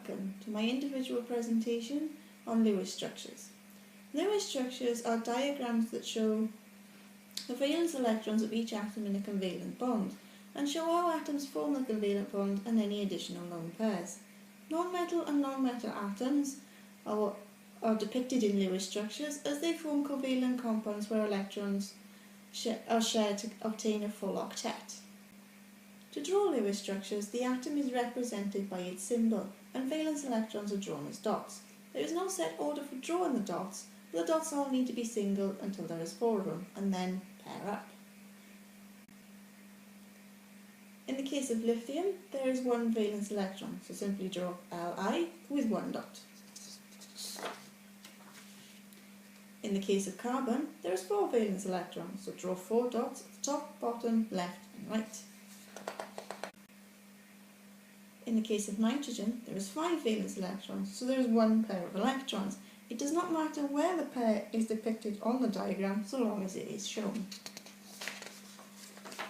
welcome to my individual presentation on Lewis structures. Lewis structures are diagrams that show the valence electrons of each atom in a covalent bond and show how atoms form the covalent bond and any additional lone pairs. Non-metal and non-metal atoms are depicted in Lewis structures as they form covalent compounds where electrons are shared to obtain a full octet. To draw Lewis structures, the atom is represented by its symbol and valence electrons are drawn as dots. There is no set order for drawing the dots, but the dots all need to be single until there is 4 of them and then pair up. In the case of lithium, there is 1 valence electron, so simply draw Li with 1 dot. In the case of carbon, there is 4 valence electrons, so draw 4 dots at the top, bottom, left and right. In the case of nitrogen, there is 5 valence electrons, so there is 1 pair of electrons. It does not matter where the pair is depicted on the diagram, so long as it is shown.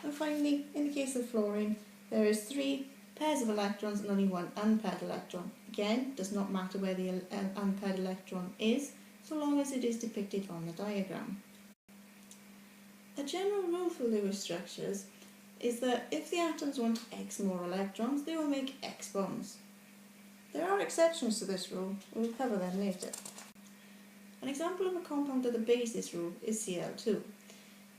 And finally, in the case of fluorine, there is 3 pairs of electrons and only 1 unpaired electron. Again, it does not matter where the unpaired electron is, so long as it is depicted on the diagram. A general rule for Lewis structures is that if the atoms want X more electrons, they will make X bonds. There are exceptions to this rule, we'll cover them later. An example of a compound that obeys this rule is Cl2.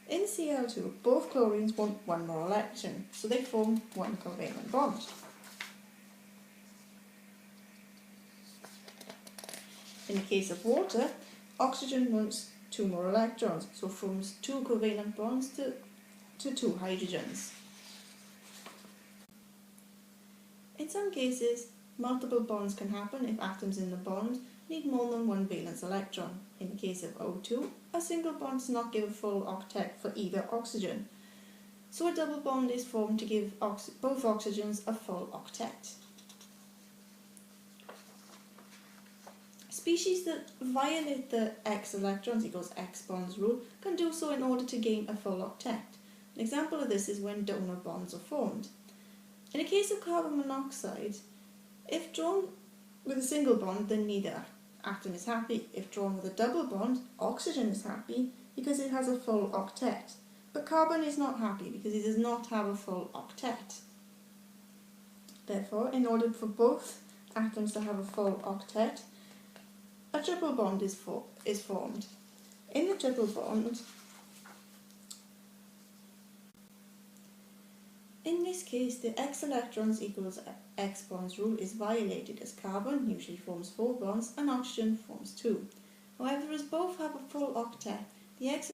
In Cl2, both chlorines want 1 more electron, so they form 1 covalent bond. In the case of water, oxygen wants 2 more electrons, so forms 2 covalent bonds to 2 hydrogens. In some cases, multiple bonds can happen if atoms in the bond need more than 1 valence electron. In the case of O2, a single bond does not give a full octet for either oxygen, so a double bond is formed to give both oxygens a full octet. Species that violate the X electrons equals X bonds rule can do so in order to gain a full octet. An example of this is when donor bonds are formed. In the case of carbon monoxide, if drawn with a single bond, then neither atom is happy. If drawn with a double bond, oxygen is happy because it has a full octet. But carbon is not happy because it does not have a full octet. Therefore, in order for both atoms to have a full octet, a triple bond is formed. In the triple bond, in this case, the X electrons equals X bonds rule is violated as carbon usually forms 4 bonds and oxygen forms 2. However, as both have a full octet, the X...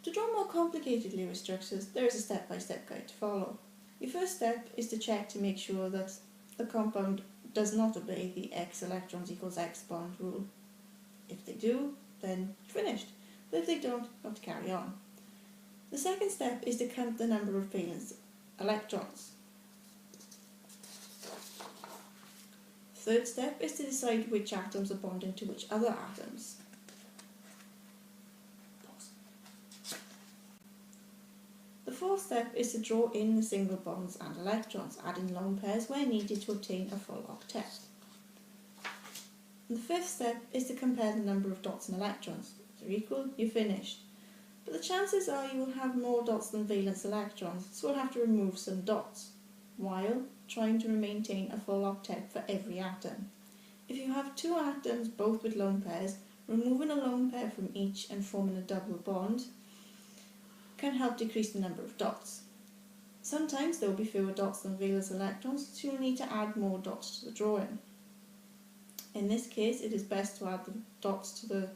To draw more complicated Lewis structures, there is a step-by-step guide to follow. Your first step is to check to make sure that the compound does not obey the X electrons equals X bond rule. If they do, then finished. But if they don't, you have to carry on. The second step is to count the number of valence electrons. The third step is to decide which atoms are bonding to which other atoms. The fourth step is to draw in the single bonds and electrons, adding lone pairs where needed to obtain a full octet. And the fifth step is to compare the number of dots and electrons. If they're equal, you're finished. But the chances are you will have more dots than valence electrons, so we'll have to remove some dots, while trying to maintain a full octet for every atom. If you have 2 atoms, both with lone pairs, removing a lone pair from each and forming a double bond can help decrease the number of dots. Sometimes there will be fewer dots than valence electrons, so you'll need to add more dots to the drawing. In this case, it is best to add the dots to the...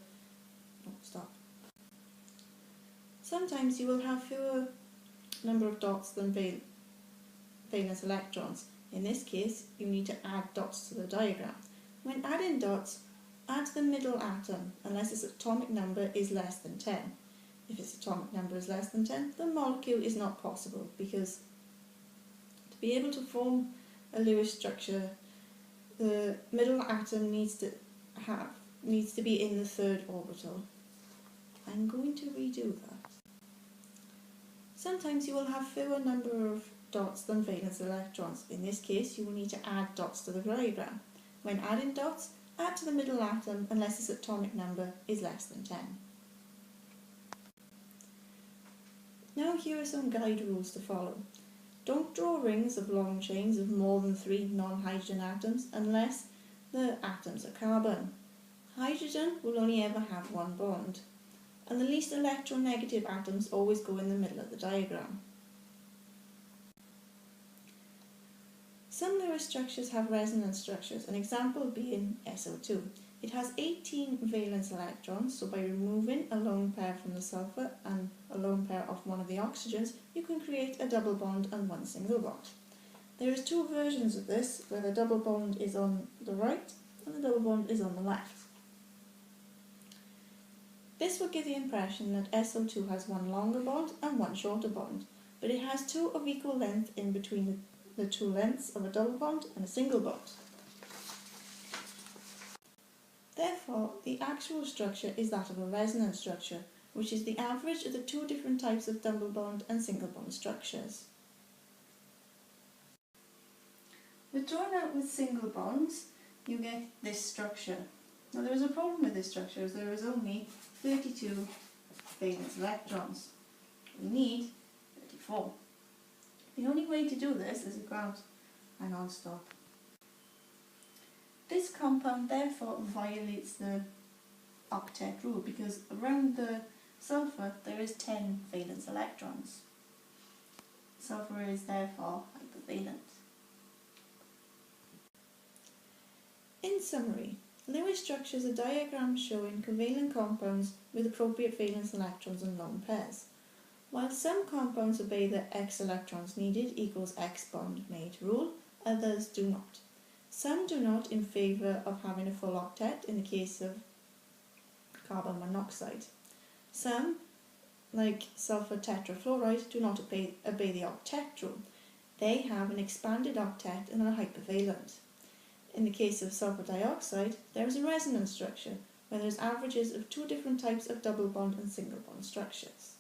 Sometimes you will have fewer number of dots than valence electrons. In this case, you need to add dots to the diagram. When adding dots, add the middle atom unless its atomic number is less than 10. If its atomic number is less than 10, the molecule is not possible because to be able to form a Lewis structure, the middle atom needs to be in the 3rd orbital. I'm going to redo that. Sometimes you will have fewer number of dots than valence electrons. In this case, you will need to add dots to the diagram. When adding dots, add to the middle atom unless its atomic number is less than 10. Now here are some guide rules to follow. Don't draw rings of long chains of more than 3 non-hydrogen atoms unless the atoms are carbon. Hydrogen will only ever have one bond, and the least electronegative atoms always go in the middle of the diagram. Some Lewis structures have resonance structures, an example being SO2. It has 18 valence electrons, so by removing a lone pair from the sulfur and a lone pair of one of the oxygens, you can create a double bond and one single bond. There is 2 versions of this, where the double bond is on the right and the double bond is on the left. This would give the impression that SO2 has one longer bond and one shorter bond, but it has 2 of equal length in between the 2 lengths of a double bond and a single bond. Therefore, the actual structure is that of a resonance structure, which is the average of the 2 different types of double bond and single bond structures. With drawn out with single bonds, you get this structure. Now there is a problem with this structure, as there is only 32 valence electrons. We need 34. The only way to do this is hang on, stop. This compound therefore violates the octet rule, because around the sulfur there is 10 valence electrons. Sulfur is therefore hypervalent. In summary, Lewis structures are diagrams showing covalent compounds with appropriate valence electrons and lone pairs. While some compounds obey the X electrons needed equals X bond made rule, others do not. Some do not in favour of having a full octet in the case of carbon monoxide. Some, like sulfur tetrafluoride, do not obey the octet rule. They have an expanded octet and are hypervalent. In the case of sulfur dioxide, there is a resonance structure where there is averages of 2 different types of double bond and single bond structures.